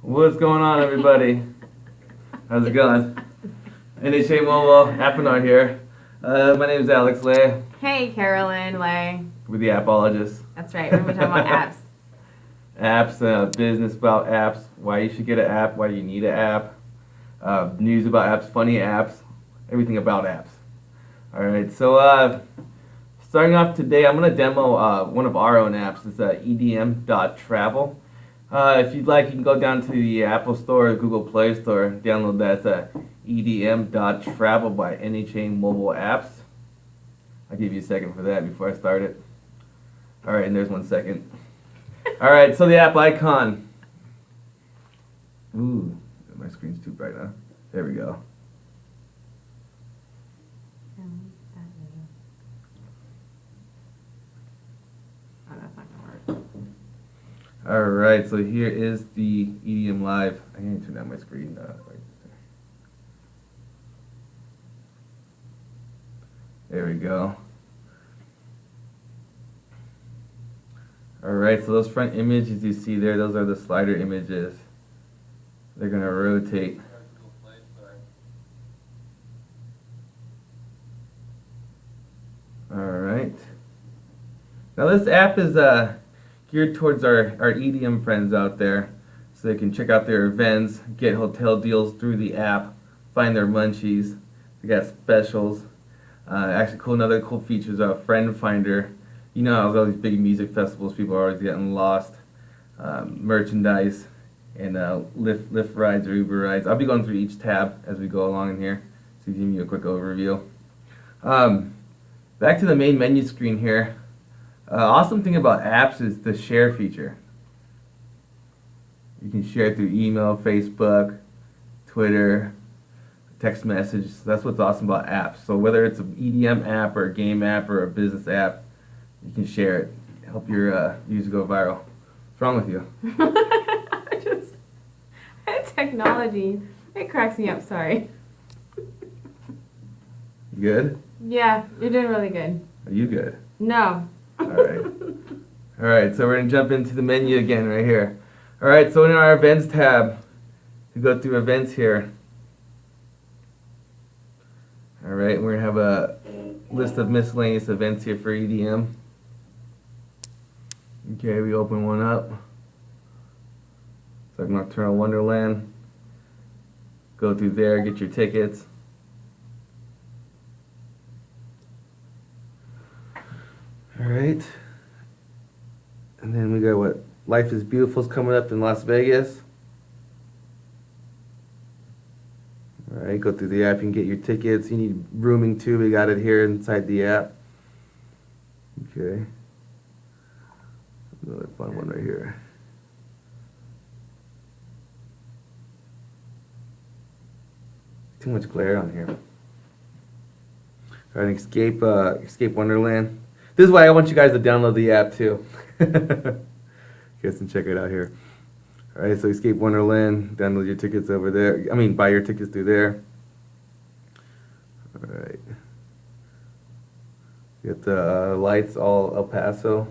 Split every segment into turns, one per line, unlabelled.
What's going on, everybody? How's it going? NHAMobile APPoNAR here. My name is Alex Lay.
Hey, Carolyn Lay.
We're the appologists.
That's right. We're talking about apps.
Apps, business about apps, why you should get an app, why you need an app, news about apps, funny apps, everything about apps. All right, so starting off today, I'm going to demo one of our own apps. It's edm.travel. If you'd like, you can go down to the Apple Store or Google Play Store, download that. It's edm.travel by NHAMobile Apps. I'll give you a second for that before I start it. All right, and there's 1 second. All right, so the app icon. Ooh, my screen's too bright, huh? There we go.
Oh, that's not gonna work.
All right, so here is the EDM Live. I need to turn down my screen. There we go. All right, so those front images you see there, those are the slider images. They're gonna rotate. All right. Now this app is geared towards our EDM friends out there, so they can check out their events, get hotel deals through the app, find their munchies. They got specials. Actually, another cool feature is a friend finder. You know how all these big music festivals, people are always getting lost. Merchandise and Lyft rides or Uber rides. I'll be going through each tab as we go along in here, so give you a quick overview. Back to the main menu screen here. Awesome thing about apps is the share feature. You can share through email, Facebook, Twitter, text message. That's what's awesome about apps. So whether it's an EDM app or a game app or a business app, you can share it. Help your user go viral. What's wrong with you?
Technology. It cracks me up, sorry.
You good?
Yeah, you're doing really good.
Are you good?
No.
Alright. Alright, so we're going to jump into the menu again right here. Alright, so in our events tab, we go through events here. Alright, we're going to have a list of miscellaneous events here for EDM. Okay, we open one up. It's like Nocturnal Wonderland. Go through there, get your tickets. Alright. And then we got what? Life is Beautiful is coming up in Las Vegas. Alright, go through the app, you can get your tickets. You need rooming too, we got it here inside the app. Okay. Another fun one right here. Too much glare on here. Alright, Escape Wonderland. This is why I want you guys to download the app too. You guys can check it out here. Alright, so Escape Wonderland, download your tickets over there. Buy your tickets through there. Alright. Get the lights all El Paso.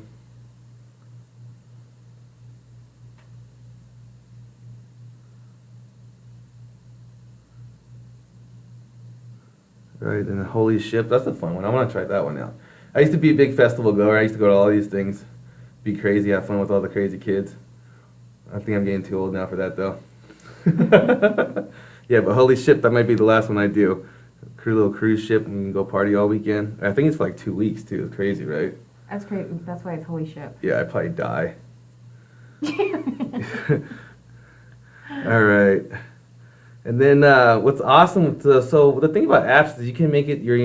Right, and the Holy Ship, that's a fun one. I want to try that one out. I used to be a big festival goer. I used to go to all these things, be crazy, have fun with all the crazy kids. I think I'm getting too old now for that, though. Yeah, but Holy Ship, that might be the last one I do. Little cruise ship, and you can go party all weekend. I think it's for like 2 weeks, too. It's crazy, right?
That's crazy. That's why it's Holy Ship.
Yeah, I'd probably die. All right. And then what's awesome, so the thing about apps is you can make it your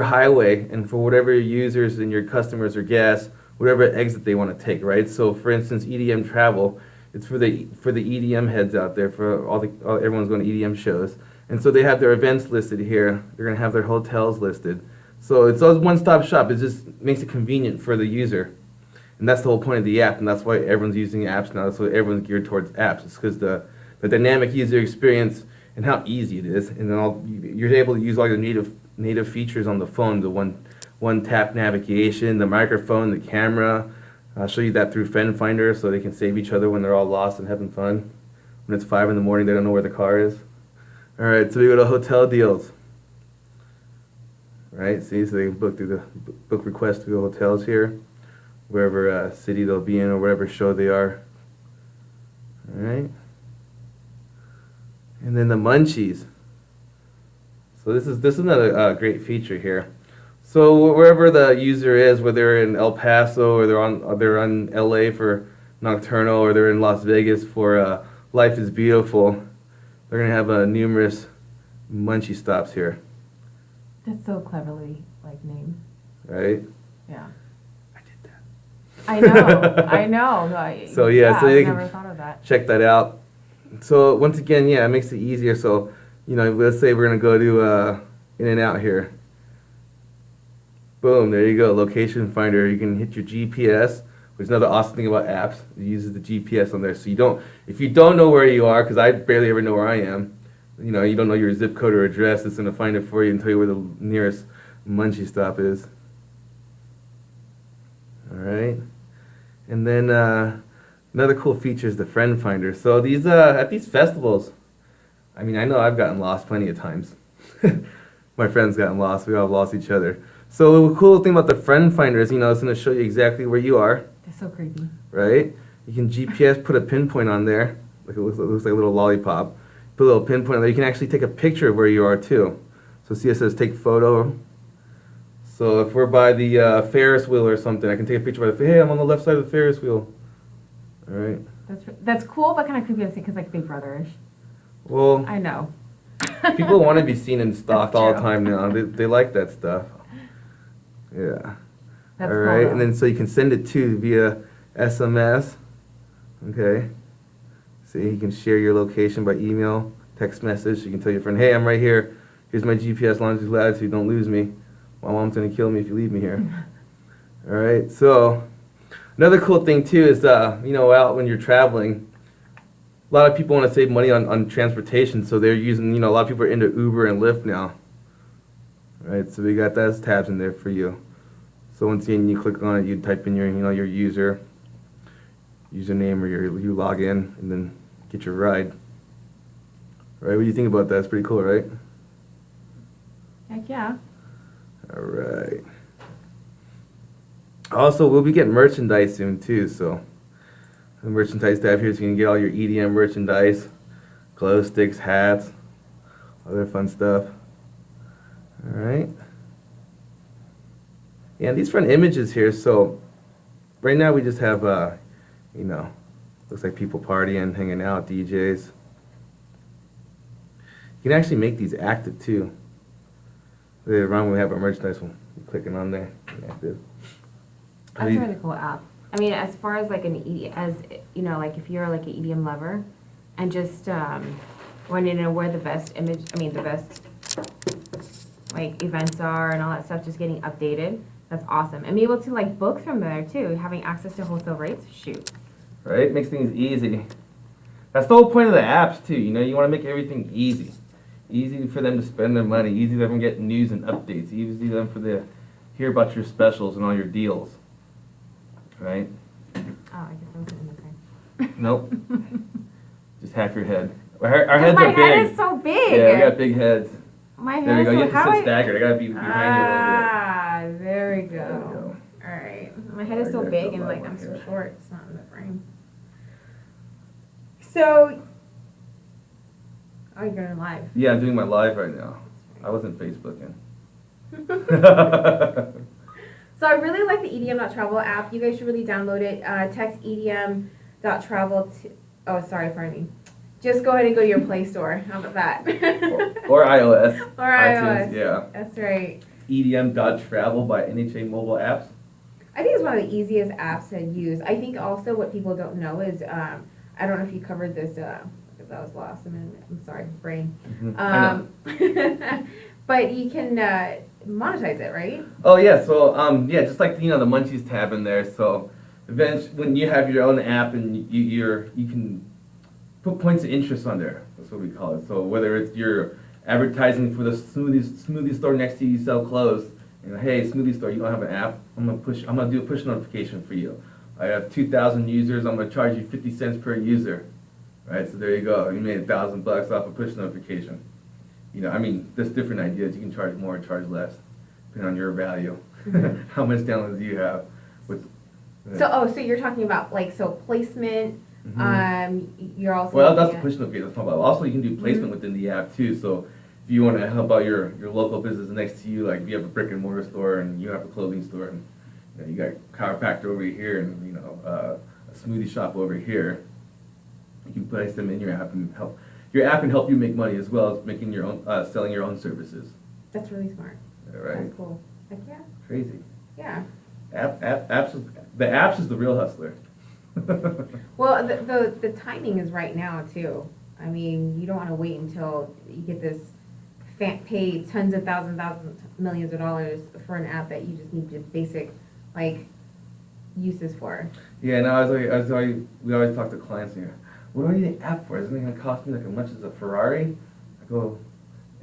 highway, and for whatever your users and your customers or guests, whatever exit they want to take, right? So for instance, EDM travel, it's for the EDM heads out there, for everyone's going to EDM shows, and so they have their events listed here. They're going to have their hotels listed. So it's a one-stop shop. It just makes it convenient for the user, and that's the whole point of the app, and that's why everyone's using apps now. That's why everyone's geared towards apps. It's because the dynamic user experience and how easy it is, and then you're able to use all your native features on the phone, the one tap navigation, the microphone, the camera, I'll show you that through Friend Finder so they can save each other when they're all lost and having fun. When it's 5 in the morning, they don't know where the car is. All right, so we go to hotel deals. Right, see, so they can book through the book request through the hotels here, wherever city they'll be in or whatever show they are. All right, and then the munchies. So this is another great feature here. So wherever the user is, whether they're in El Paso or they're on LA for Nocturnal or they're in Las Vegas for Life is Beautiful, they're gonna have numerous munchie stops here.
That's so cleverly named.
Right?
Yeah.
I did that.
I know. I know.
So yeah, so
I've
you
never
can
thought of that.
check that out. So once again, yeah, it makes it easier. So let's say we're gonna go to In-N-Out here. Boom, there you go, location finder. You can hit your GPS, which is another awesome thing about apps. It uses the GPS on there, so if you don't know where you are, because I barely ever know where I am, you don't know your zip code or address, it's gonna find it for you and tell you where the nearest munchie stop is. All right, and then another cool feature is the Friend Finder. So these at these festivals, I mean, I know I've gotten lost plenty of times. My friends gotten lost. We all lost each other. So the cool thing about the Friend Finder is, it's going to show you exactly where you are.
That's so creepy.
Right? You can GPS, put a pinpoint on there. Like it looks like a little lollipop. Put a little pinpoint on there. You can actually take a picture of where you are too. So see, it says take photo. So if we're by the Ferris wheel or something, I can take a picture of it. Hey, I'm on the left side of the Ferris wheel. All right.
That's cool, but kind of creepy to say because Big Brother-ish.
Well,
I know.
people want to be seen and stalked all the
true.
time now. They like that stuff. Yeah.
That's
all right,
cool,
and then so you can send it via SMS. Okay. See, you can share your location by email, text message. You can tell your friend, hey, I'm right here. Here's my GPS, longitude, latitude. Don't lose me. My mom's gonna kill me if you leave me here. All right. So another cool thing too is, out when you're traveling, a lot of people want to save money on transportation, so they're using, a lot of people are into Uber and Lyft now. Right, so we got those tabs in there for you. So once again, you click on it, you type in your, your username or you log in, and then get your ride. Right, what do you think about that? It's pretty cool, right?
Heck yeah.
All right. Also, we'll be getting merchandise soon too, so the merchandise tab here, so you can get all your EDM merchandise, glow sticks, hats, other fun stuff. All right. Yeah, these front images here, so right now we just have, looks like people partying, hanging out, DJs. You can actually make these active too. Later on when we have our merchandise, we'll be clicking on there, active.
That's a really cool app. I mean, as far as like if you're like an EDM lover, and just wanting to know where the best events are and all that stuff, just getting updated. That's awesome. And be able to book from there too, having access to wholesale rates. Shoot.
Right, makes things easy. That's the whole point of the apps too. You want to make everything easy. Easy for them to spend their money. Easy for them to get news and updates. Easy for them to hear about your specials and all your deals. Right?
Oh, I guess I wasn't in the thing.
Nope. Just half your head. Our heads are big.
My head is so big.
Yeah, we got big heads.
My head
There you go.
is
You
so
have to sit staggered. I gotta be behind you a little bit.
Ah, there we go.
There we go.
All right. My head is so big and I'm so short. It's not in the frame. So, you're going live.
Yeah, I'm doing my live right now. I wasn't Facebooking.
So I really like the EDM.travel app. You guys should really download it. Text EDM.travel to, pardon me. Just go ahead and go to your Play Store. How about that?
or iOS.
Or iOS.
iTunes, yeah.
That's right.
EDM.travel by NHAMobile Apps.
I think it's one of the easiest apps to use. I think also what people don't know is, I don't know if you covered this, because I was lost a minute. I'm sorry, brain.
Mm-hmm.
But you can monetize it, right?
Oh yeah, so just like the Munchies tab in there. So eventually, when you have your own app and you can put points of interest on there. That's what we call it. So whether it's you're advertising for the smoothie store next to you, sell clothes. Hey, smoothie store, you don't have an app? I'm gonna do a push notification for you. I have 2,000 users. I'm gonna charge you 50 cents per user, right? So there you go. You made $1,000 off a push notification. You know, I mean, there's different ideas. You can charge more, charge less, depending on your value. How much downloads do you have?
So you're talking about like placement. You're also
well, that's the push notification I'm talking about. Also, you can do placement within the app too. So if you want to help out your local business next to you, like if you have a brick and mortar store and you have a clothing store, and you got chiropractor over here, and a smoothie shop over here, you can place them in your app and help. Your app can help you make money as well as making your own, selling your own services.
That's really smart.
Yeah, right.
That's cool. Heck yeah.
Crazy.
Yeah.
The apps is the real hustler.
Well, the timing is right now too. I mean, you don't want to wait until you get this pay tons of thousands, millions of dollars for an app that you just need just basic uses for.
Yeah, no, we always talk to clients here. What do I need an app for? Isn't it going to cost me like as much as a Ferrari? I go,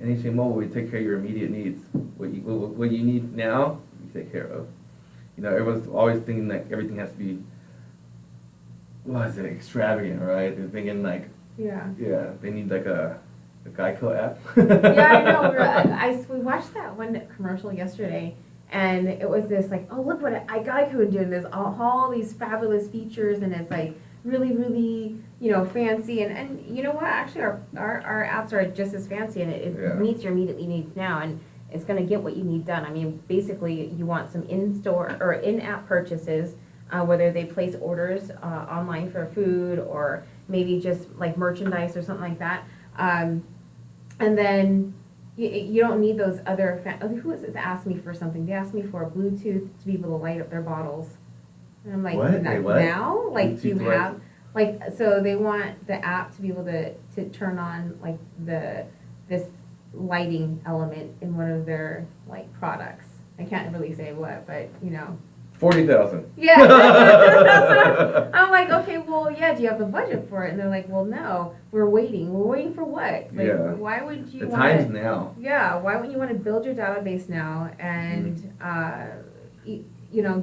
NHAMobile, we take care of your immediate needs. What you need now, we take care of. Everyone's always thinking like everything has to be, extravagant, right? They're thinking like, they need like a Geico app.
Yeah, I know. We watched that one commercial yesterday, and it was this like, oh, look what Geico would do, and there's all these fabulous features, and it's like really, really, fancy, and you know what? Actually, our apps are just as fancy, and it meets your immediate needs now, and it's going to get what you need done. I mean, basically, you want some in-store or in-app purchases, whether they place orders online for food or maybe just like merchandise or something like that. And then you don't need those other, who was this asked me for something? They asked me for a Bluetooth to be able to light up their bottles. And I'm like,
what?
Now? Like,
Bluetooth
do you have, so they want the app to be able to turn on like this lighting element in one of their like products. I can't really say what, but
40,000.
Yeah. I'm like, okay, well, do you have the budget for it? And they're like, well, no, we're waiting. We're waiting for what? Like, why would you
the
want
time's now.
Yeah, why wouldn't you want to build your database now and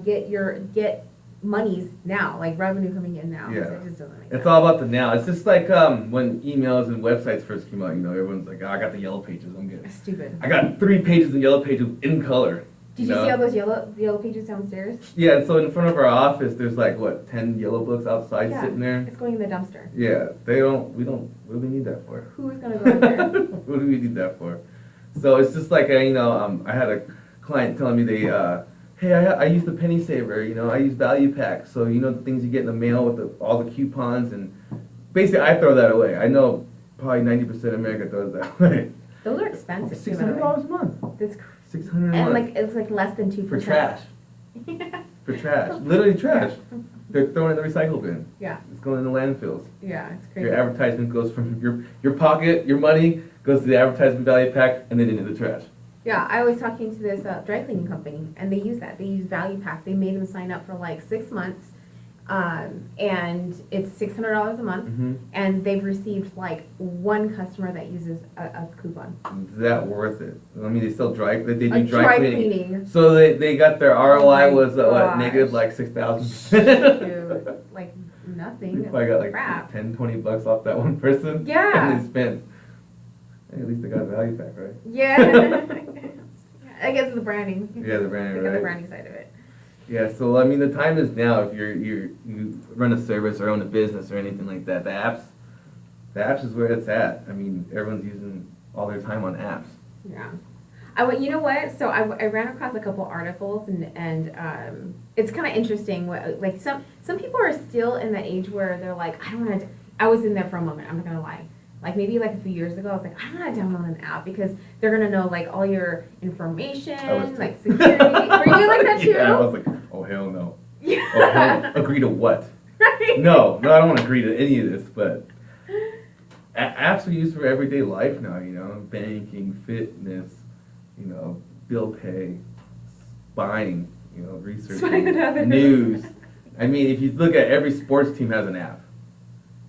get monies now, like revenue coming in now?
Yeah.
So it just doesn't make
It's
sense.
all about the now. It's just like when emails and websites first came out, everyone's like, oh, I got the yellow pages, I'm good.
Stupid.
I got 3 pages of yellow pages in color.
Did you see all those yellow pages downstairs?
Yeah, and so in front of our office, there's like, 10 yellow books outside sitting there?
It's going in the dumpster.
Yeah, what do we need that for?
Who's going to go in there?
What do we need that for? So it's just like, I had a client telling me hey, I use the penny saver, I use value pack. So, the things you get in the mail with all the coupons, and basically I throw that away. I know probably 90% of America throws that away.
Those are expensive.
$600 a month.
That's
$600 a month.
And like it's like less than 2%.
For trash. For trash. Literally trash. They're throwing it in the recycle bin.
Yeah.
It's going in the landfills.
Yeah, it's crazy.
Your advertisement goes from your pocket, your money, goes to the advertisement value pack, and then into the trash.
Yeah, I was talking to this dry cleaning company, and they use that. They use value pack. They made them sign up for like 6 months, and it's $600 a month, and they've received like 1 customer that uses a coupon.
Is that worth it? I mean, they still they do
dry cleaning.
So they got their ROI was
gosh.
negative like 6,000.
Dude, like nothing.
They probably got like
crap.
$10-20 off that one person.
Yeah.
And they spent. Hey, at least they got a value pack, right?
Yeah. I guess the branding.
Yeah, the branding, right?
The branding side of it.
Yeah, so I mean, the time is now. If you run a service or own a business or anything like that, the apps is where it's at. I mean, everyone's using all their time on apps.
Yeah. You know what? So I ran across a couple articles, and it's kind of interesting. Like some people are still in the age where they're like, I don't want to. I was in there for a moment. I'm not gonna lie. Like maybe like a few years ago, I was like, I don't want to download an app because they're gonna know like all your information, like security. Were you like that too?
Yeah, I was like, oh hell no.
Yeah.
Oh, hell, agree to what?
Right.
No, I don't want to agree to any of this. But apps are used for everyday life now. Banking, fitness, bill pay, buying, researching, news. I mean, if you look at every sports team has an app.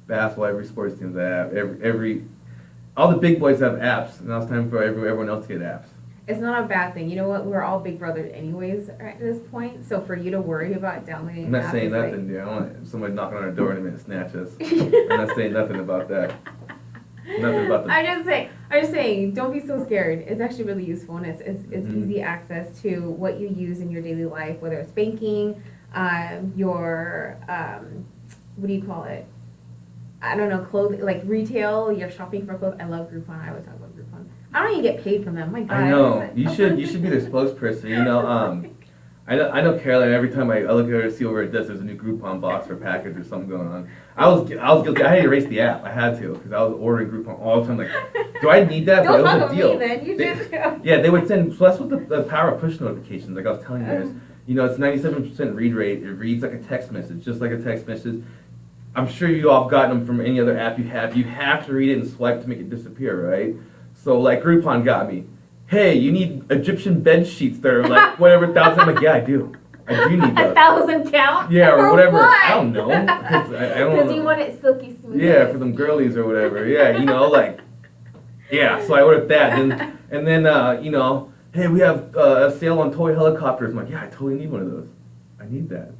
Basketball, every sports team has an app. All the big boys have apps. Now it's time for everyone else to get apps.
it's not a bad thing. You know what? We're all big brothers anyways at this point. So for you to worry about downloading,
I'm not saying nothing, dude. I don't want somebody knocking on our door in a minute and snatch us. I'm not saying nothing about that. Nothing about the.
I'm just saying, don't be so scared. It's actually really useful, and it's easy access to what you use in your daily life, whether it's banking, your what do you call it? I don't know, clothing, like retail. You're shopping for clothes. I love Groupon. I always talk about Groupon. I don't even get paid from them. My God.
I know. You should be their spokesperson. You know, I know Caroline. Every time I look at her to see over at this, there's a new Groupon box or package or something going on. I was guilty. I had to erase the app. I had to because I was ordering Groupon all the time. Like, do I need that?
Don't
but it
talk
was a
about
deal.
me then. You did too.
Yeah, they would send. So that's what the power of push notifications. Like I was telling you guys. You know, it's 97% read rate. It reads like a text message, just like a text message. I'm sure you all have gotten them from any other app you have. You have to read it and swipe to make it disappear, right? So like Groupon got me. Hey, you need Egyptian bed sheets that are like whatever 1,000. I'm like, yeah, I do need those.
1,000 count?
Yeah, or
For
whatever.
what?
I don't know. Because I don't know.
Because you want it silky smooth.
Yeah, for them girlies or whatever. Yeah, you know, like, yeah. So I ordered that, and then you know, hey, we have a sale on toy helicopters. I'm like, yeah, I totally need one of those. I need that.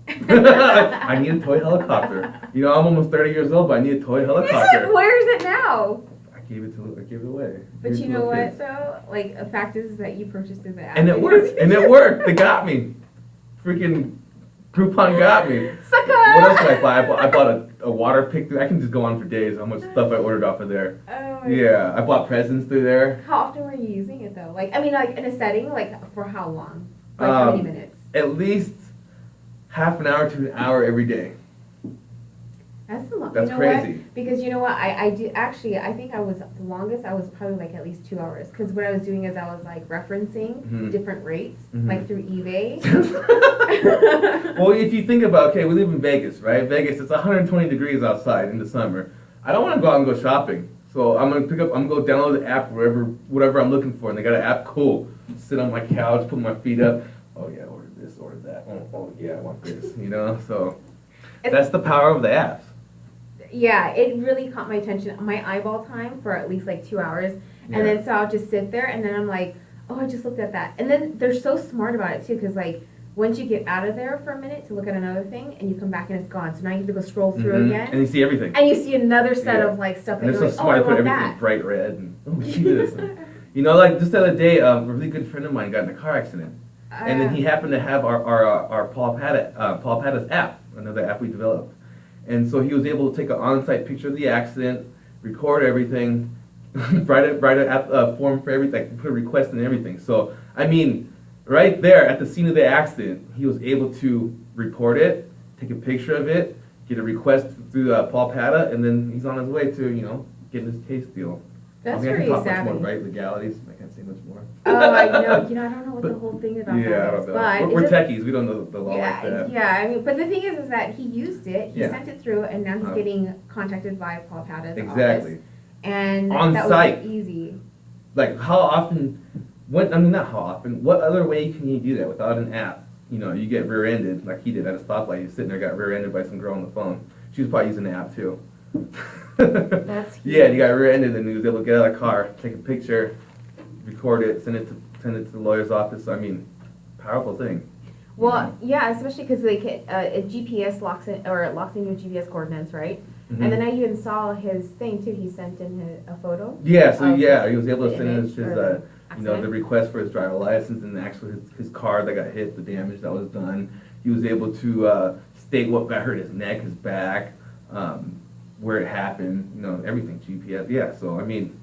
I need a toy helicopter. You know, I'm almost 30 years old, but I need a toy helicopter.
Where is it now?
I gave it away.
But you know what, though? Like, the fact is that you purchased it app.
And it worked. And it worked. They got me. Freaking Groupon got me.
Sucker!
What else did I buy? I bought a water pick. I can just go on for days how much stuff I ordered off of there.
Oh,
yeah, I bought presents through there.
How often were you using it, though? Like, I mean, like, in a setting, like, for how long? Like, how many minutes?
At least half an hour to an hour every day.
That's a lot.
That's
you know
crazy.
What? Because you know what? I do actually. I think I was the longest. I was probably like at least 2 hours. Because what I was doing is I was like referencing different rates, like through eBay.
Well, if you think about, okay, we live in Vegas, right? Vegas, it's 120 degrees outside in the summer. I don't want to go out and go shopping. So I'm gonna go download the app whatever I'm looking for, and they got an app. Cool. Sit on my couch, put my feet up. Oh yeah, order this, order that. Oh yeah, I want this. You know, so that's the power of the apps.
Yeah, it really caught my attention. My eyeball time for at least like 2 hours, and then so I'll just sit there, and then I'm like, oh, I just looked at that, and then they're so smart about it too, because like once you get out of there for a minute to look at another thing, and you come back and it's gone, so now you have to go scroll through again,
and you see everything,
and you see another set of like stuff,
and
that
they're
you're
so
like,
smart to
oh,
put
I want
everything
that.
bright red, and oh, see this, and, you know, like just the other day, a really good friend of mine got in a car accident, and then he happened to have our Paul Patta's app, another app we developed. And so he was able to take an on-site picture of the accident, record everything, write a form for everything, put a request and everything. So, I mean, right there at the scene of the accident, he was able to report it, take a picture of it, get a request through Paul Patta, and then he's on his way to, you know, getting his case deal.
That's
I
pretty
can talk
savvy.
much more, right? Legalities. I can't say much more.
Oh, I know. You know, I don't know what the whole thing about
yeah,
that
I don't
is,
know.
but
We're techies. We don't know the law like that.
Yeah, I mean, but the thing is that he used it, he
Yeah.
sent it through, and now he's getting contacted by Paul Patta's
Exactly.
office. And
On
that
site.
was easy.
Like how often? Not how often. What other way can you do that without an app? You know, you get rear-ended like he did at a stoplight. He's sitting there, got rear-ended by some girl on the phone. She was probably using the app too.
That's huge.
Yeah, he got rear-ended and he was able to get out of the car, take a picture, record it, send it to the lawyer's office. I mean, powerful thing.
Well, yeah, especially because like a GPS locks in your GPS coordinates, right? And then I even saw his thing too. He sent in a photo.
Yeah, so yeah, he was able to send his
you know,
the request for his driver license and actually his car that got hit, the damage that was done. He was able to state what got hurt, his neck, his back, where it happened, you know, everything, GPS. Yeah, so I mean,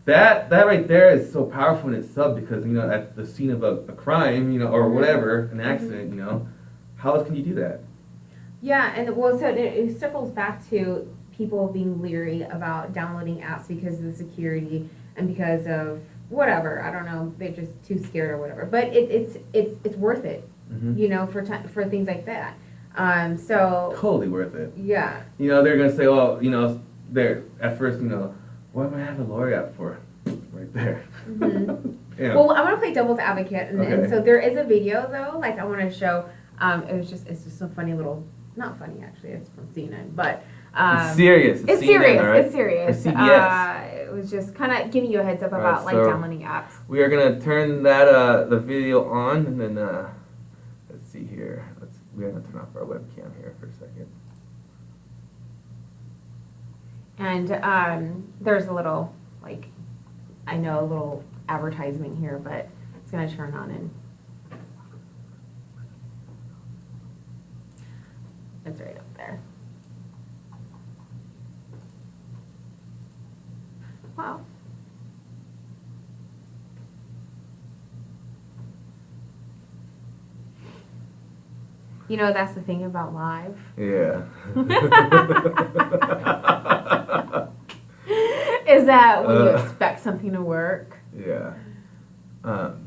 that right there is so powerful in itself because, you know, at the scene of a crime, you know, or whatever, an accident, you know, how else can you do that?
Yeah, and well, so it circles back to people being leery about downloading apps because of the security and because of whatever. I don't know, they're just too scared or whatever. But it's worth it, you know, for things like that. So
Totally worth it.
yeah.
You know, they're gonna say, well, you know, they're at first, you know, what am I having a lawyer app for? Right there. Yeah.
Well, I want to play devil's advocate, and
Okay.
so there is a video though, like I want to show. It's just a funny little, not funny actually. It's from CNN, but
it's serious.
It's
CNN,
serious.
right?
It's serious.
Or CBS.
It was was just kind of giving you a heads up
Alright,
about like
so
downloading apps.
we are gonna turn that the video on, and then let's see here. We're gonna turn off our webcam here for a second.
And there's a little, like, I know a little advertisement here, but it's going to turn on and it's right up there. Wow. You know, that's the thing about live.
Yeah.
Is that when you expect something to work?
Yeah.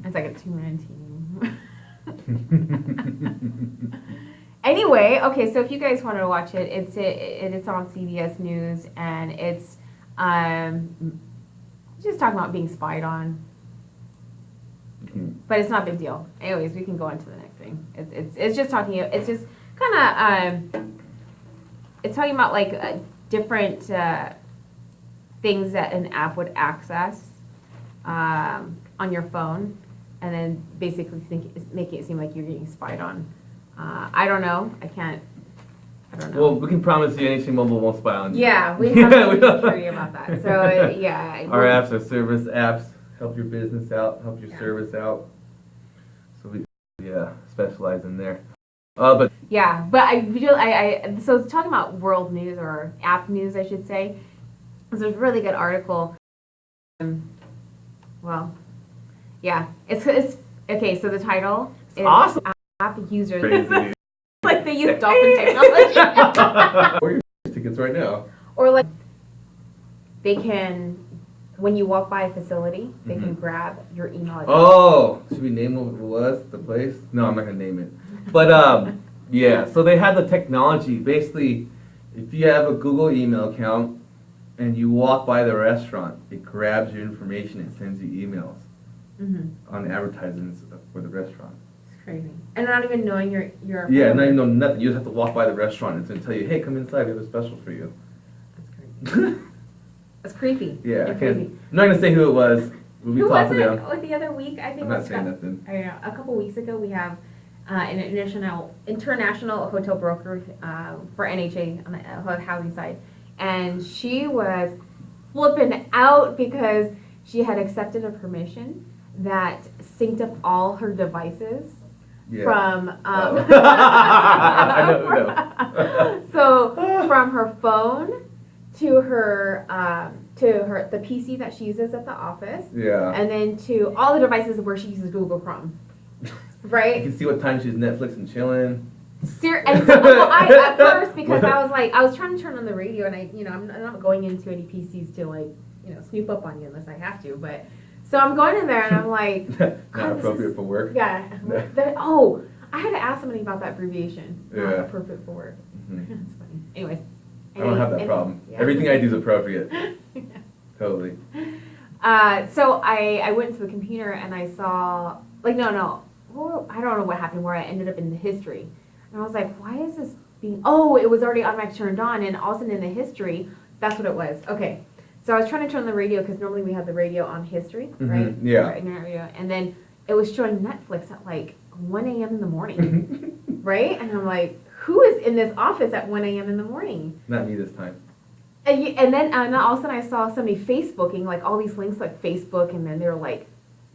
It's like a two-man team. Anyway, okay, so if you guys want to watch it, it's on CBS News, and it's just talking about being spied on. But it's not a big deal. Anyways, we can go on to the next thing. It's just talking. It's just kind of it's talking about like different things that an app would access on your phone, and then basically making it seem like you're getting spied on. I don't know. I don't know.
Well, we can promise you NHAMobile won't spy on you.
Yeah, we have no security about that. So yeah.
Our apps are service apps. Help your business out. Help your service out. So we specialize in there. But
yeah, but I so talking about world news or app news, I should say. There's a really good article. Well, yeah, it's okay. So the title is
awesome.
App users
Crazy.
like they use dolphin technology.
Or your tickets right now.
Or like they can, when you walk by a facility, they can grab your email address.
Oh, should we name what it was? The place? No, I'm not gonna name it. But yeah. So they have the technology. Basically, if you have a Google email account and you walk by the restaurant, it grabs your information and sends you emails on advertisements for the restaurant.
It's crazy. And not even knowing your
yeah, not even know nothing. You just have to walk by the restaurant and it's gonna tell you, hey, come inside. We have a special for you.
That's crazy. That's creepy.
Yeah,
It's crazy.
I'm not gonna say who it was. We'll be
Who was
talking
it?
to them.
Like the other week, I think.
I'm not saying nothing.
I don't know. A couple weeks ago, we have an international hotel broker for NHA on the housing side, and she was flipping out because she had accepted a permission that synced up all her devices from.
I know.
So from her phone to her the PC that she uses at the office.
Yeah.
And then to all the devices where she uses Google Chrome. Right?
You can see what time she's Netflix and chilling.
And so, well, at first, because I was trying to turn on the radio, and I'm not going into any PCs to like, snoop up on you unless I have to, but, so I'm going in there and I'm like.
Not appropriate for work.
Yeah. I had to ask somebody about that abbreviation. Not appropriate for work. That's funny. Anyways.
I don't have that problem. Yeah. Everything I do is appropriate. Totally.
So I went to the computer and I saw, like, well, I don't know what happened where I ended up in the history. And I was like, why is this being, it was already automatically turned on, and all of a sudden in the history, that's what it was. Okay. So I was trying to turn on the radio because normally we have the radio on history, right?
Yeah.
Radio. And then it was showing Netflix at like 1 a.m. in the morning, right? And I'm like, who is in this office at 1 a.m. in the morning?
Not me this time.
And then all of a sudden I saw somebody Facebooking, like all these links like Facebook, and then they were like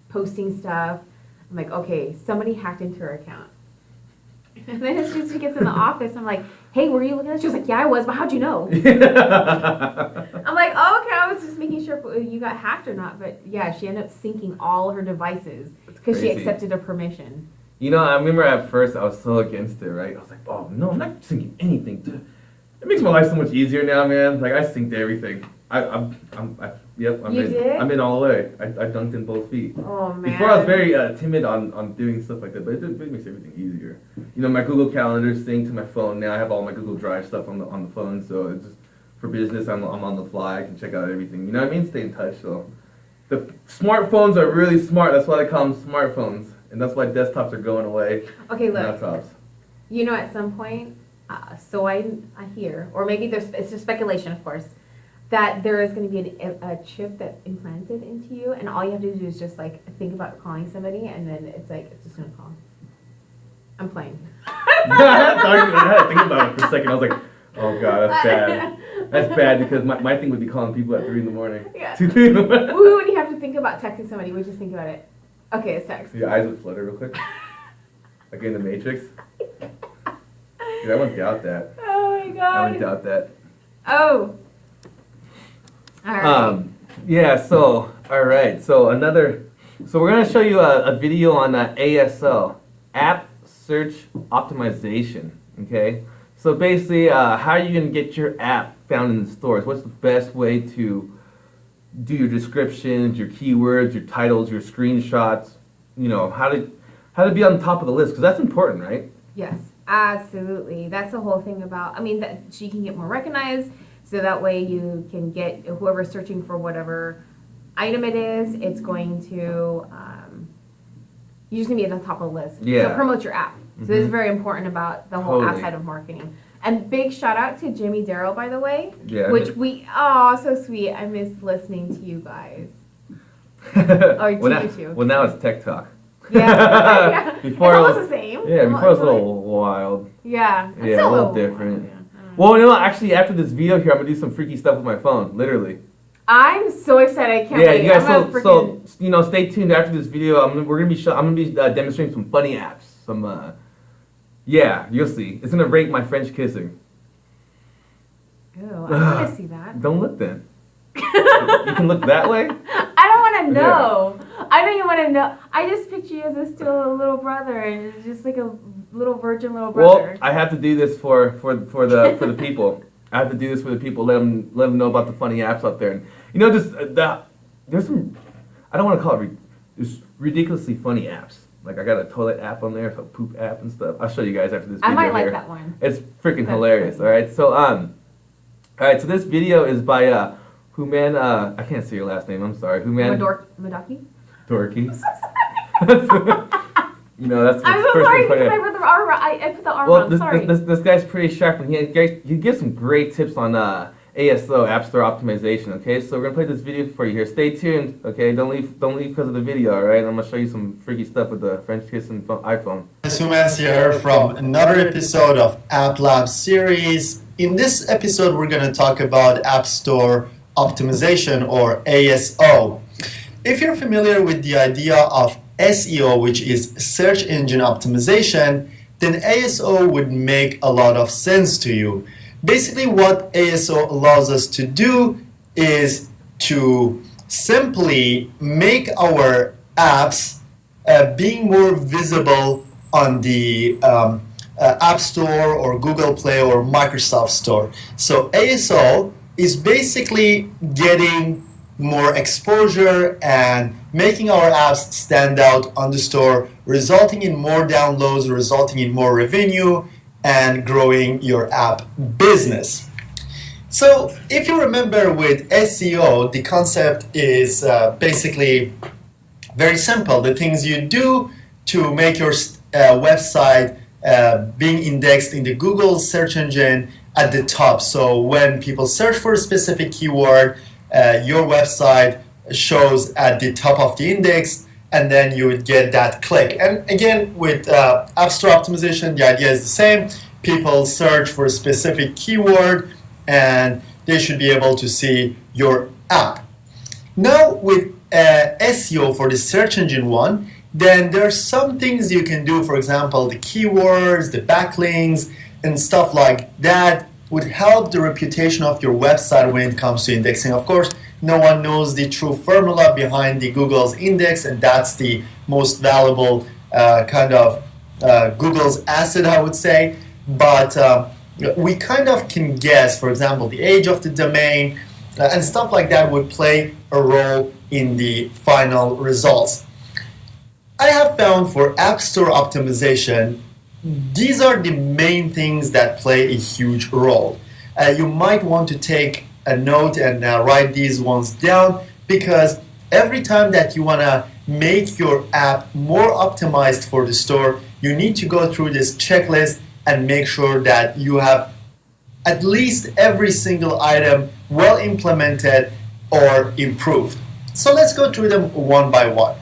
posting stuff. I'm like, okay, somebody hacked into her account. And then as soon as she gets in the office, I'm like, hey, were you looking at it? She was like, yeah, I was, but how'd you know? I'm like, oh, okay, I was just making sure if you got hacked or not. But yeah, she ended up syncing all her devices because she accepted a permission.
I remember at first I was so against it, right? I was like, oh, no, I'm not syncing anything. Dude. It makes my life so much easier now, man. Like, I synced everything. I'm in all the way. I dunked in both feet.
Oh, man.
Before I was very timid on doing stuff like that, but it makes everything easier. My Google Calendar synced to my phone. Now I have all my Google Drive stuff on the phone, so it's just for business. I'm on the fly. I can check out everything. You know what I mean? Stay in touch. So the smartphones are really smart. That's why they call them smartphones, and that's why desktops are going away.
Okay, look.
Laptops.
At some point, so I hear, or maybe it's just speculation, of course. that there is going to be a chip that's implanted into you, and all you have to do is just like think about calling somebody, and then it's just going to call. I'm playing.
I had to think about it for a second. I was like, oh god, that's bad. That's bad because my thing would be calling people at 3 in the morning.
Yeah.
2, 3 in the morning.
Ooh, when you have to think about texting somebody, we just think about it. Okay, it's text.
Your eyes would flutter real quick. Like in the Matrix. Dude, I wouldn't doubt that.
Oh my god.
I wouldn't doubt that.
Oh. Alright.
Yeah, so, alright. So we're going to show you a video on ASO, App Search Optimization, okay? So basically, how are you going to get your app found in the stores? What's the best way to do your descriptions, your keywords, your titles, your screenshots, you know, how to be on top of the list, because that's important, right?
Yes, absolutely. That's the whole thing about, that she can get more recognized, so that way you can get whoever's searching for whatever item it is, it's going to, you're just going to be at the top of the list.
Yeah.
So promote your app. So this is very important about the whole app side of marketing. And big shout out to Jimmy Darrow, by the way.
Yeah.
Which so sweet. I miss listening to you guys. Or you two.
Well, now it's Tech Talk.
Yeah.
Before
it's almost the same.
Yeah, before it was a little wild.
Yeah.
Yeah, a little different.
Wild, yeah.
Well, you know, actually, after this video here, I'm gonna do some freaky stuff with my phone, literally.
I'm so excited! I can't wait.
Yeah, you guys. So you know, stay tuned after this video. I'm gonna be demonstrating some funny apps. Some yeah, you'll see. It's gonna rate my French kissing.
Ew, I want to see that.
Don't look then. You can look that way.
I don't want to know. Yeah. I don't even want to know. I just picture you as still a little brother, and it's just like a little virgin little brother.
Well, I have to do this for the people. I have to do this for the people. Let them know about the funny apps out there. And you know, just there's some. I don't want to call it. There's ridiculously funny apps. Like I got a toilet app on there, a poop app and stuff. I'll show you guys after this video.
I might like
here.
that one.
It's freaking hilarious. Funny. All right, so all right, so this video is by Human. I can't say your last name. I'm sorry, Human.
Madaki.
Dorky. You know, that's
I'm so sorry because I put the R wrong. I put the R wrong. Sorry.
This guy's pretty sharp, and he gives some great tips on ASO, App Store Optimization. Okay, so we're gonna play this video for you here. Stay tuned. Okay, don't leave because of the video. All right, I'm gonna show you some freaky stuff with the French kiss and iPhone.
Sumas here from another episode of App Lab series. In this episode, we're gonna talk about App Store Optimization or ASO. If you're familiar with the idea of SEO, which is search engine optimization, then ASO would make a lot of sense to you. Basically, what ASO allows us to do is to simply make our apps being more visible on the App Store or Google Play or Microsoft Store. So ASO is basically getting more exposure and making our apps stand out on the store, resulting in more downloads, resulting in more revenue, and growing your app business. So if you remember with SEO, the concept is basically very simple. The things you do to make your website being indexed in the Google search engine at the top. So when people search for a specific keyword, your website shows at the top of the index, and then you would get that click. And again, with App Store Optimization, the idea is the same. People search for a specific keyword, and they should be able to see your app. Now, with SEO for the search engine one, then there are some things you can do. For example, the keywords, the backlinks, and stuff like that would help the reputation of your website when it comes to indexing. Of course, no one knows the true formula behind the Google's index, and that's the most valuable kind of Google's asset, I would say. But we kind of can guess, for example, the age of the domain and stuff like that would play a role in the final results. I have found for App Store Optimization, these are the main things that play a huge role. You might want to take a note and write these ones down, because every time that you want to make your app more optimized for the store, you need to go through this checklist and make sure that you have at least every single item well implemented or improved. So let's go through them one by one.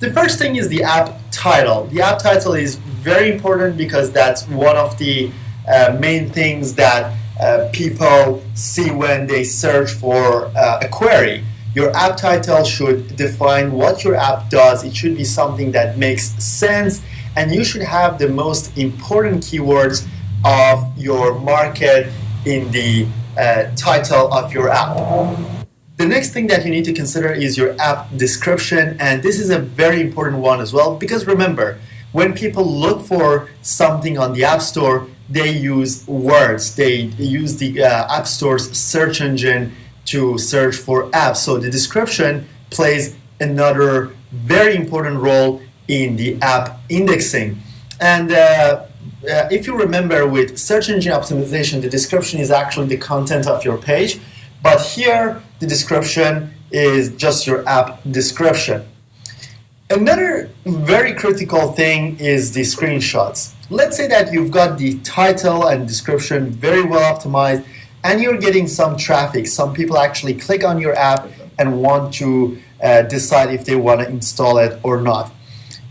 The first thing is the app title. The app title is very important because that's one of the main things that people see when they search for a query. Your app title should define what your app does. It should be something that makes sense, and you should have the most important keywords of your market in the title of your app. The next thing that you need to consider is your app description, and this is a very important one as well, because remember, when people look for something on the App Store, they use words. They use the App Store's search engine to search for apps. So the description plays another very important role in the app indexing. And if you remember, with search engine optimization, the description is actually the content of your page, but here the description is just your app description. Another very critical thing is the screenshots. Let's say that you've got the title and description very well optimized and you're getting some traffic. Some people actually click on your app and want to decide if they want to install it or not.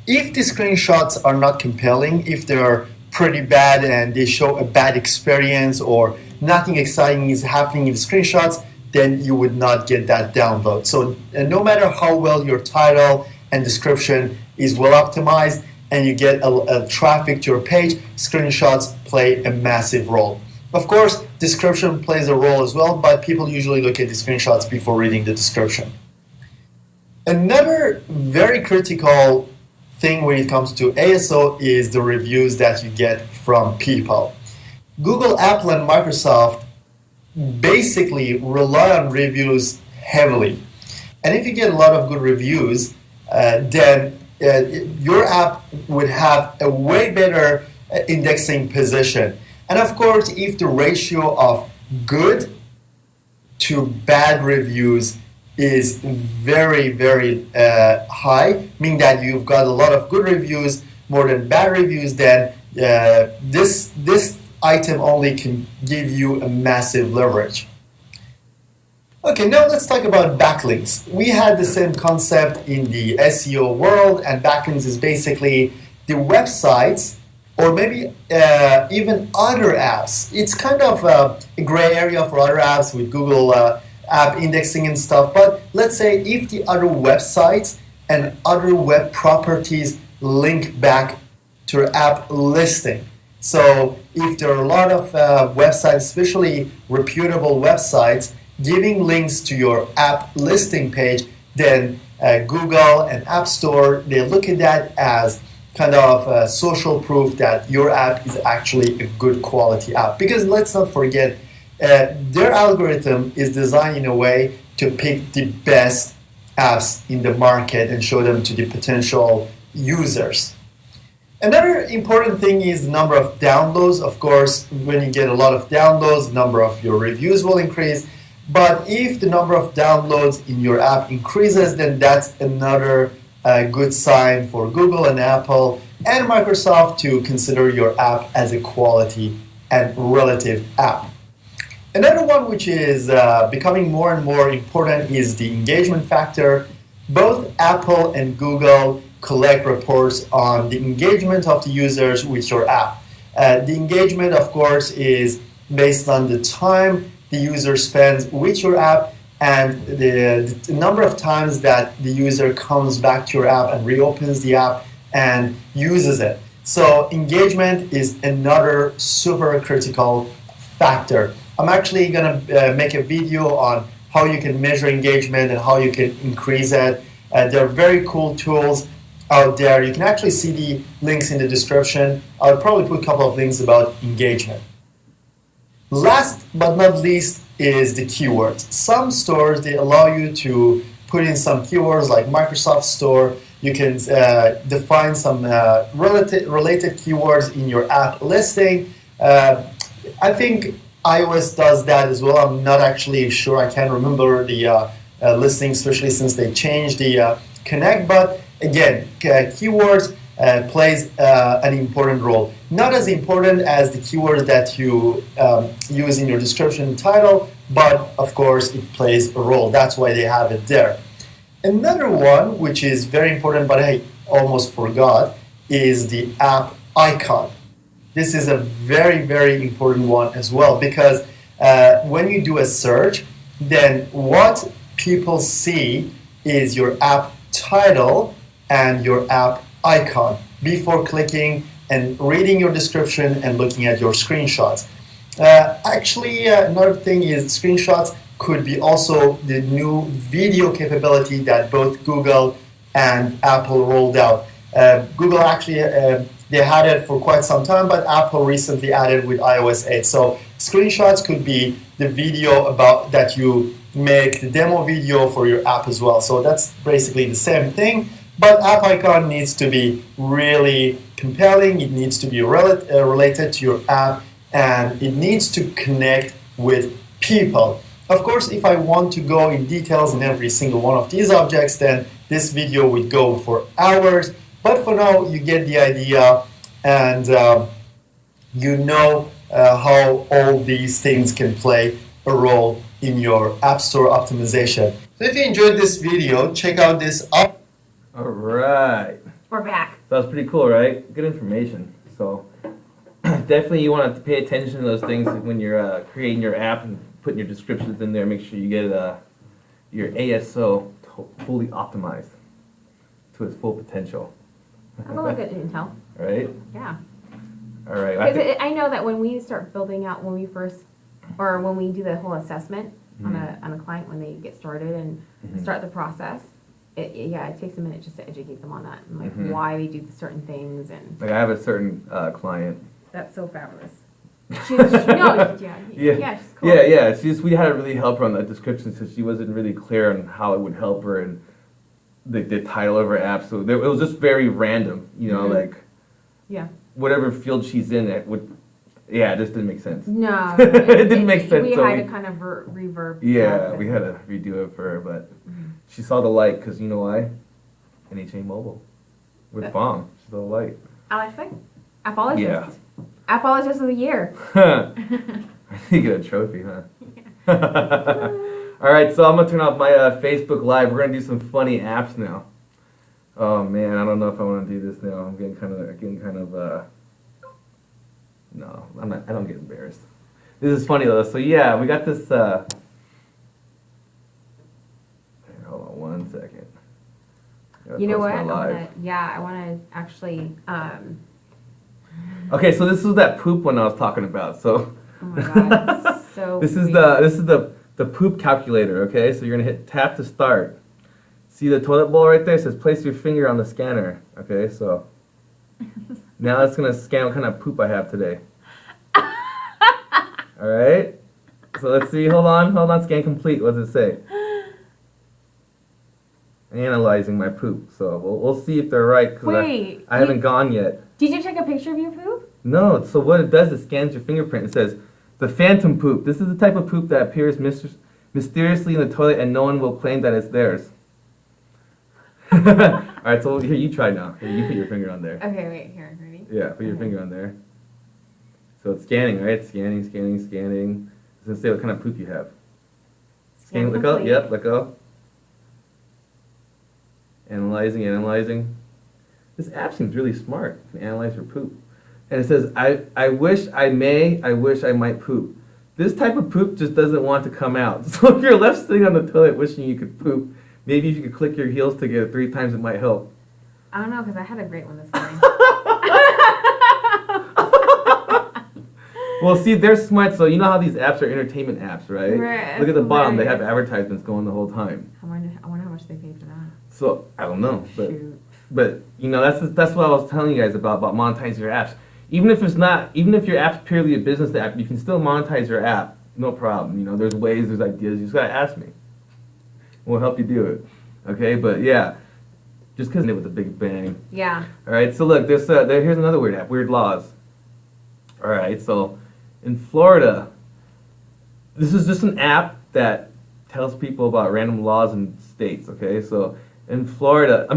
If the screenshots are not compelling, if they're pretty bad and they show a bad experience or nothing exciting is happening in the screenshots, then you would not get that download. So no matter how well your title and description is well optimized and you get a traffic to your page, screenshots play a massive role. Of course, description plays a role as well, but people usually look at the screenshots before reading the description. Another very critical thing when it comes to ASO is the reviews that you get from people. Google, Apple, and Microsoft basically rely on reviews heavily. And if you get a lot of good reviews, then your app would have a way better indexing position. And of course, if the ratio of good to bad reviews is very, very high, meaning that you've got a lot of good reviews more than bad reviews, then this item only can give you a massive leverage. Okay, now let's talk about backlinks. We had the same concept in the SEO world, and backlinks is basically the websites or maybe even other apps. It's kind of a gray area for other apps with Google app indexing and stuff, but let's say if the other websites and other web properties link back to your app listing. So if there are a lot of websites, especially reputable websites, giving links to your app listing page, then Google and App Store, they look at that as kind of social proof that your app is actually a good quality app. Because let's not forget, their algorithm is designed in a way to pick the best apps in the market and show them to the potential users. Another important thing is the number of downloads. Of course, when you get a lot of downloads, the number of your reviews will increase. But if the number of downloads in your app increases, then that's another good sign for Google and Apple and Microsoft to consider your app as a quality and relative app. Another one which is becoming more and more important is the engagement factor. Both Apple and Google collect reports on the engagement of the users with your app. The engagement, of course, is based on the time the user spends with your app and the number of times that the user comes back to your app and reopens the app and uses it. So engagement is another super critical factor. I'm actually going to make a video on how you can measure engagement and how you can increase it. There are very cool tools out there. You can actually see the links in the description. I'll probably put a couple of links about engagement. Last but not least is the keywords. Some stores, they allow you to put in some keywords like Microsoft Store. You can define some related keywords in your app listing. I think iOS does that as well. I'm not actually sure. I can't remember the listing, especially since they changed the Connect. But again, keywords plays an important role. Not as important as the keywords that you use in your description and title, but of course it plays a role. That's why they have it there. Another one, which is very important, but I almost forgot, is the app icon. This is a very, very important one as well, because when you do a search, then what people see is your app title and your app icon before clicking and reading your description and looking at your screenshots. Actually, another thing is screenshots could be also the new video capability that both Google and Apple rolled out. Google actually, they had it for quite some time, but Apple recently added with iOS 8. So screenshots could be the video about that you make, the demo video for your app as well. So that's basically the same thing, but app icon needs to be really compelling. It needs to be related to your app, and it needs to connect with people. Of course, if I want to go in details in every single one of these objects, then this video would go for hours. But for now, you get the idea, and you know how all these things can play a role in your App Store optimization. So if you enjoyed this video, check out this up.
All right.
We're back.
So that was pretty cool, right? Good information. So definitely you want to pay attention to those things when you're creating your app and putting your descriptions in there. Make sure you get your ASO fully optimized to its full potential.
Have a look at Intel.
Right?
Yeah.
All right.
Because I know that when we start building out, when we do the whole assessment on a client when they get started and start the process, it takes a minute just to educate them on that and like why they do certain things and.
Like I have a certain client.
That's so fabulous. She's cool.
Yeah. We had to really help her on that description because she wasn't really clear on how it would help her and the title of her app. So it was just very random, like whatever field she's in, it just didn't make sense.
No,
it didn't make sense.
We had to kind of reverb.
Yeah, we had to redo it for her, but she saw the light because you know why? NHAMobile. We're bomb. She saw the light.
Alex, apologist.
Yeah.
Apologist of the year.
You get a trophy, huh? All right, so I'm gonna turn off my Facebook Live. We're gonna do some funny apps now. Oh man, I don't know if I want to do this now. I'm getting kind of. No, I'm not. I don't get embarrassed. This is funny though. So yeah, we got this. Hold on one second.
You know what? I want to actually.
Okay, so this is that poop one I was talking about. So.
Oh my god! So.
This is the poop calculator. Okay, so you're gonna hit tap to start. See the toilet bowl right there? It says place your finger on the scanner. Okay, so now it's gonna scan what kind of poop I have today. All right. So let's see. Hold on. Scan complete. What does it say? Analyzing my poop. So we'll see if they're right because I haven't gone yet.
Did you take a picture of your poop?
No. So what it does is scans your fingerprint. It says the phantom poop. This is the type of poop that appears mysteriously in the toilet and no one will claim that it's theirs. All right. So here, you try now. Here, you put your finger on there.
Okay. Wait. Here. Ready?
Yeah. Put your finger on there. So it's scanning, right? Scanning. It's gonna say what kind of poop you have. Scan. Let go. Yep. Let go. Analyzing. This app seems really smart. You can analyze your poop. And it says, I wish I might poop. This type of poop just doesn't want to come out. So if you're left sitting on the toilet wishing you could poop, maybe if you could click your heels together 3 times, it might help.
I don't know, because I had a great one this morning.
Well, see, they're smart. So you know how these apps are entertainment apps, right?
Right.
Look at the bottom. They have advertisements going the whole time.
I wonder how much they paid for that.
So I don't know, but that's what I was telling you guys about monetizing your apps. Even if your app's purely a business app, you can still monetize your app, no problem. There's ways, there's ideas. You just gotta ask me. We'll help you do it. Okay, but yeah, just because it with a big bang.
Yeah.
All right, so look, here's another weird app, Weird Laws. All right, so in Florida, this is just an app that tells people about random laws in states. Okay, so In Florida,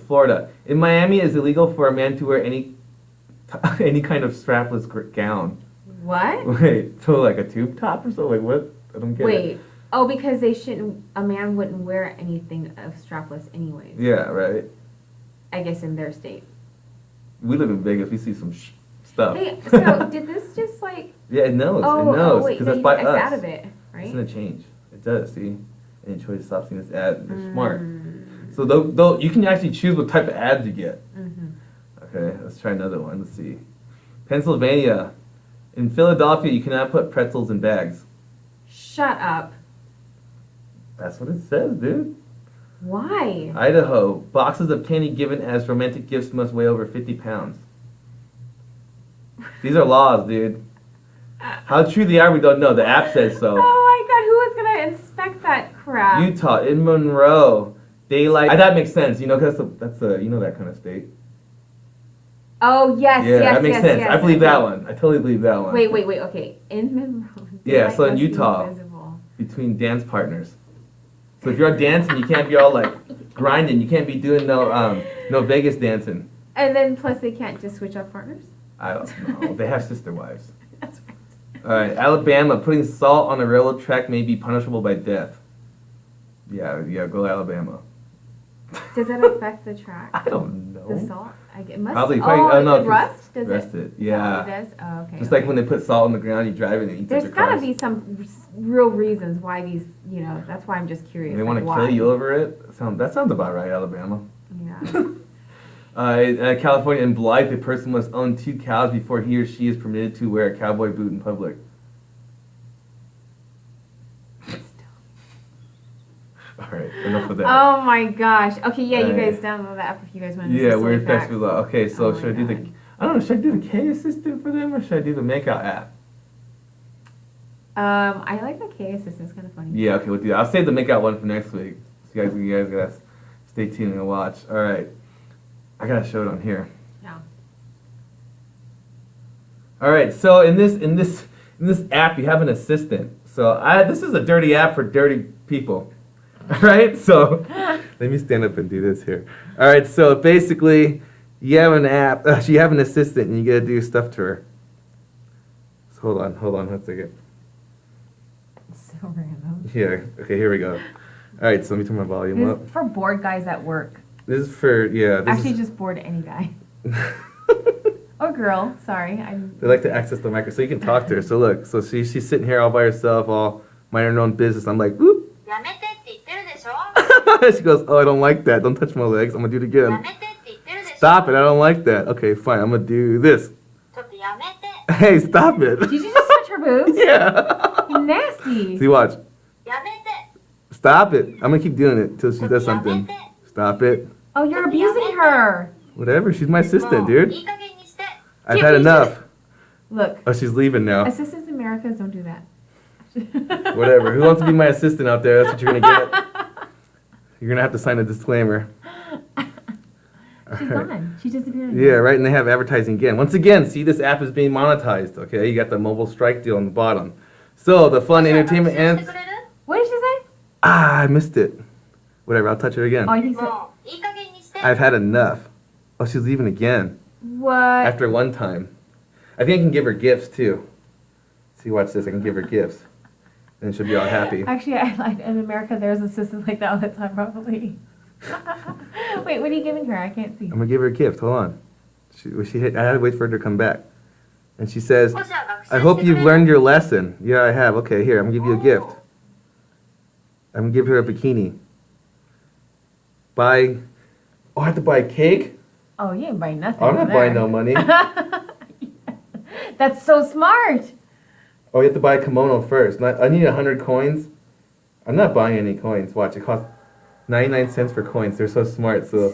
Florida. In Miami, it's illegal for a man to wear any kind of strapless gown.
What?
Wait, so like a tube top or something? Like what? I don't get it.
Wait. Oh, because they shouldn't. A man wouldn't wear anything of strapless, anyways.
Yeah, right.
I guess in their state.
We live in Vegas. We see some stuff.
Hey, so did this just like?
Yeah, it knows.
Oh,
it knows
wait,
because
they
that's by
X
us.
out of it, right?
It's gonna change. It does. See, and choice stop seeing this ad. They're smart.
Mm.
So they'll you can actually choose what type of ads you get.
Mm-hmm.
Okay, let's try another one. Let's see. Pennsylvania. In Philadelphia, you cannot put pretzels in bags.
Shut up.
That's what it says, dude.
Why?
Idaho. Boxes of candy given as romantic gifts must weigh over 50 pounds. These are laws, dude. How true they are, we don't know. The app says so.
Oh my god, who is gonna inspect that crap?
Utah, in Monroe, daylight. That makes sense, you know, because that's a you know that kind of state.
Oh yes,
Yeah,
yes,
that makes
yes,
sense.
yes,
I believe
okay.
that one. I totally believe that one.
Wait, okay. In Monroe.
Yeah, so in
must be
Utah.
invisible.
Between dance partners. So if you're out dancing, you can't be all like grinding. You can't be doing no Vegas dancing.
And then plus they can't just switch up partners?
I don't know. They have sister wives.
That's right.
All right, Alabama. Putting salt on a railroad track may be punishable by death. Yeah, go Alabama.
Does that affect the track?
I don't know.
The salt? It must.
Probably.
Oh,
I don't know.
it rust? Does
Rust
it?
it. Yeah.
Oh, it does? Oh, okay.
Just like when they put salt on the ground, you drive it and it eats
There's
your
gotta
cars.
be some real reasons why these, that's why I'm just curious.
They want to
why.
kill you over it? That sounds about right, Alabama.
Yeah.
California, in Blythe, a person must own 2 cows before he or she is permitted to wear a cowboy boot in public. All right, enough of that.
Oh my gosh. Okay, yeah, you
Alright.
guys download the app if you guys want to
Yeah,
some
weird
silly
facts
facts.
with law. Okay, so
Oh my
should I do
God.
I don't know, should I do the K Assistant for them or should I do the Makeout app?
I like the K assistant. It's kind of funny.
Yeah, okay, we'll do that. I'll save the Makeout one for next week. So you guys gotta stay tuned and watch. All right, I gotta show it on here.
Yeah.
All right, so in this app, you have an assistant. So this is a dirty app for dirty people. All right, so let me stand up and do this here. All right, so basically, you have an app. You have an assistant, and you gotta do stuff to her. So hold on 1 second.
So random.
Here, okay, here we go. All right, so let me turn my volume
This
up.
is for bored guys at work.
This is for
Actually, just bored any guy. Or girl, sorry.
They like to access the micro, so you can talk to her. So look, so she's sitting here all by herself, all minding her own business. I'm like, whoop. She goes, oh, I don't like that. Don't touch my legs. I'm gonna do it again. Stop it. I don't like that. Okay, fine. I'm gonna do this. Hey, stop it.
Did you just touch her boobs?
Yeah.
You nasty.
See, watch. Stop it. I'm gonna keep doing it till she does something. Stop it.
Oh, you're abusing her.
Whatever. She's my assistant, dude. I've
Can't
had
we
enough.
Look,
Oh, she's leaving now.
assistants in America don't do that.
Whatever. Who wants to be my assistant out there? That's what you're gonna get. You're gonna have to sign a disclaimer.
She's gone. She disappeared.
Yeah, right, and they have advertising again. Once again, see, this app is being monetized, okay? You got the mobile strike deal on the bottom. So, the fun entertainment ends...
What did she say?
I missed it. Whatever, I'll touch it again.
Oh, he said.
I've had enough. Oh, she's leaving again.
What?
After one time. I think I can give her gifts, too. See, watch this. I can give her gifts. And she'll be all happy.
Actually, I like in America. There's assistants like that all the time, probably. Wait, what are you giving her? I can't see.
I'm going to give her a gift. Hold on. I had to wait for her to come back. And she says, I hope you've learned your lesson. Yeah, I have. Okay, here, I'm going to give you a gift. I'm going to give her a bikini. I have to buy a cake?
Oh, you ain't buying nothing.
I'm not
over
buying
there.
no money.
That's so smart.
Oh, you have to buy a kimono first. I need 100 coins. I'm not buying any coins. Watch, it costs 99 cents for coins. They're so smart. So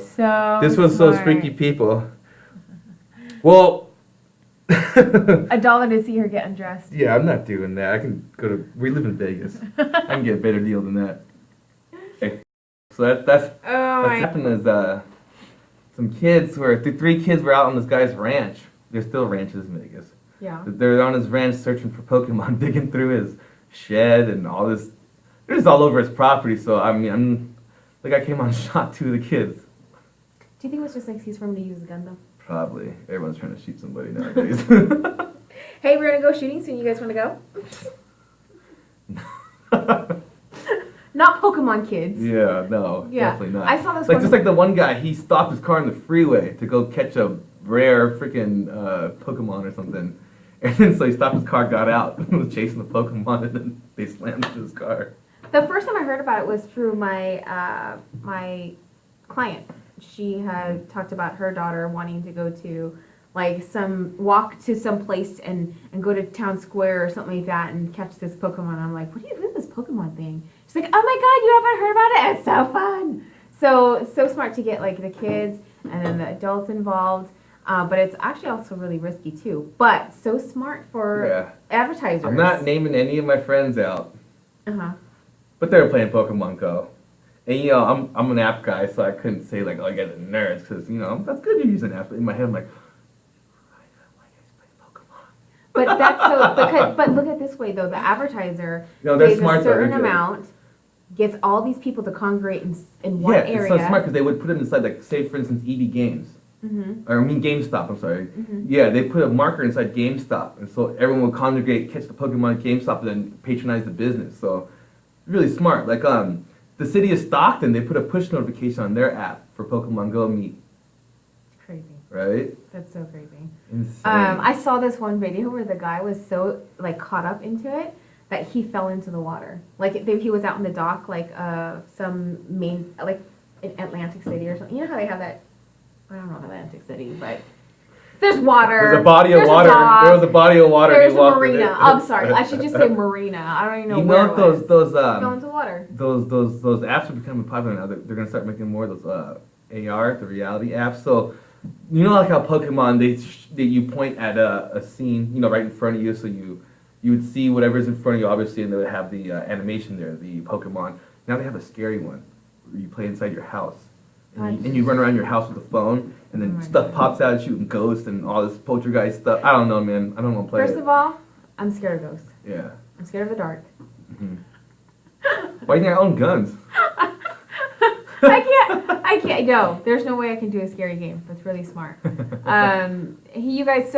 this was so
smart.
freaky people. Well,
$1 to see her get undressed.
yeah, I'm not doing that. We live in Vegas. I can get a better deal than that. Okay. So that's what's happened is some kids 3 kids were out on this guy's ranch. There's still ranches in Vegas.
Yeah.
They're on his ranch searching for Pokemon, digging through his shed and all this. They're just all over his property. So I mean, The guy came on and shot 2 of the kids.
Do you think it was just an excuse for him to use a gun though?
Probably. Everyone's trying to shoot somebody nowadays.
Hey, we're gonna go shooting soon. You guys want to go? Not Pokemon kids.
Yeah, no,
Yeah.
definitely not.
I saw this
like
one-
just like the one guy, he stopped his car on the freeway to go catch a rare freaking Pokemon or something, and then so he stopped his car, got out, and was chasing the Pokemon, and then they slammed into his car.
The first time I heard about it was through my my client. She had talked about her daughter wanting to go to like walk to some place and go to town square or something like that and catch this Pokemon. I'm like, what is this Pokemon thing? She's like, oh my god, you haven't heard about it? It's so fun. So smart to get like the kids and then the adults involved. But it's actually also really risky too. But so smart for advertisers.
I'm not naming any of my friends out, but they were playing Pokemon Go. And you know, I'm an app guy, so I couldn't say like, oh, you guys are nerds, because you know that's good to use an app. But in my head, I'm like, why you guys play Pokemon?
But that's so. But look at it this way though, the advertiser pays a certain amount, gets all these people to congregate in one area.
Yeah, it's so smart because they would put it inside, like, say for instance, EB Games, or I mean GameStop. I'm sorry. Yeah, they put a marker inside GameStop, and so everyone would congregate, catch the Pokemon at GameStop, and then patronize the business. So really smart. Like the city of Stockton, they put a push notification on their app for Pokemon Go meet.
It's crazy.
Right?
That's so crazy.
Insane.
I saw this one video where the guy was so like caught up into it that he fell into the water. Like he was out in the dock, like some main, like in Atlantic City or something. You know how they have that? I don't know Atlantic City, but there's water.
There's a body of water. There was a body of water.
There's a marina. I'm sorry. I should just say marina. I don't even know where it was.
those
fell into water.
Those apps are becoming popular now. They're gonna start making more of those AR, the reality apps. So you know, like how Pokemon, you point at a scene, you know, right in front of you, so you would see whatever's in front of you, obviously, and they would have the animation there, the Pokemon. Now they have a scary one where you play inside your house. And you run around your house with a phone, and then stuff pops out at you, and ghosts, and all this poltergeist stuff. I don't know, man. I don't want to play it.
First of all, I'm scared of ghosts.
Yeah.
I'm scared of the dark.
Why do you think I own guns?
I can't. No, there's no way I can do a scary game. That's really smart. You guys,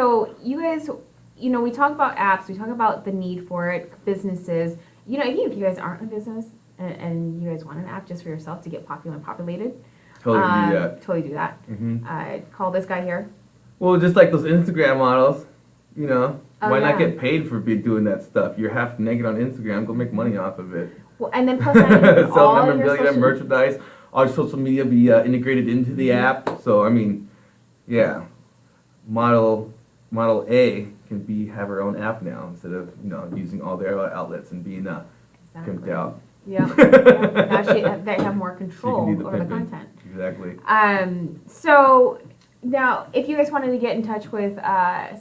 you know, we talk about apps. We talk about the need for it, businesses. You know, even if you guys aren't a business and you guys want an app just for yourself to get popular and populated, Totally do that. Call this guy here.
Well, just like those Instagram models, you know, why not
yeah.
get paid for doing that stuff? You're half naked on Instagram. Go make money off of it.
Well, and then plus
Sell
all your
memorabilia,
social
merchandise. All your social media be integrated into the app. So I mean, yeah, Model A can have her own app now instead of using all their outlets and being pimped out.
Yeah. Now they have more control over the content.
Exactly.
So now, if you guys wanted to get in touch with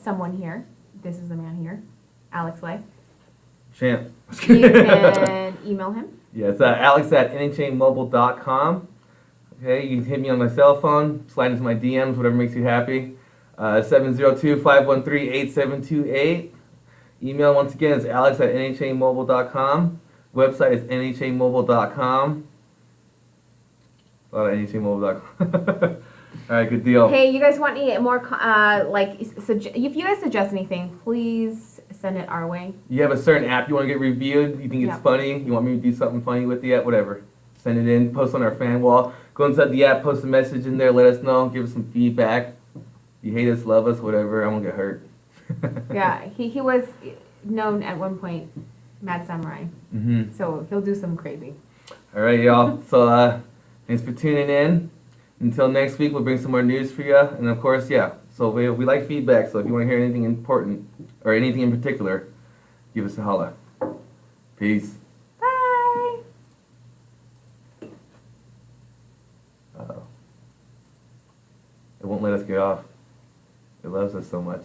someone here, this is the man here, Alex Lay.
Champ.
You can email him.
Yeah, it's Alex at NHAMobile.com. Okay, you can hit me on my cell phone, slide into my DMs, whatever makes you happy. 702-513-8728. Email, once again, is Alex at NHAMobile.com. Website is NHAMobile.com. A lot of NHAMobile.com. All right, good deal.
Hey, you guys want any more, if you guys suggest anything, please send it our way.
You have a certain app you want to get reviewed, you think it's funny, you want me to do something funny with the app, whatever. Send it in, post on our fan wall. Go inside the app, post a message in there, let us know, give us some feedback. You hate us, love us, whatever, I won't get hurt.
Yeah, he was known at one point, Mad Samurai. So he'll do something crazy.
All right, y'all. So thanks for tuning in. Until next week, we'll bring some more news for you. And of course, so we like feedback. So if you want to hear anything important or anything in particular, give us a holla. Peace.
Bye.
Uh-oh. It won't let us get off. It loves us so much.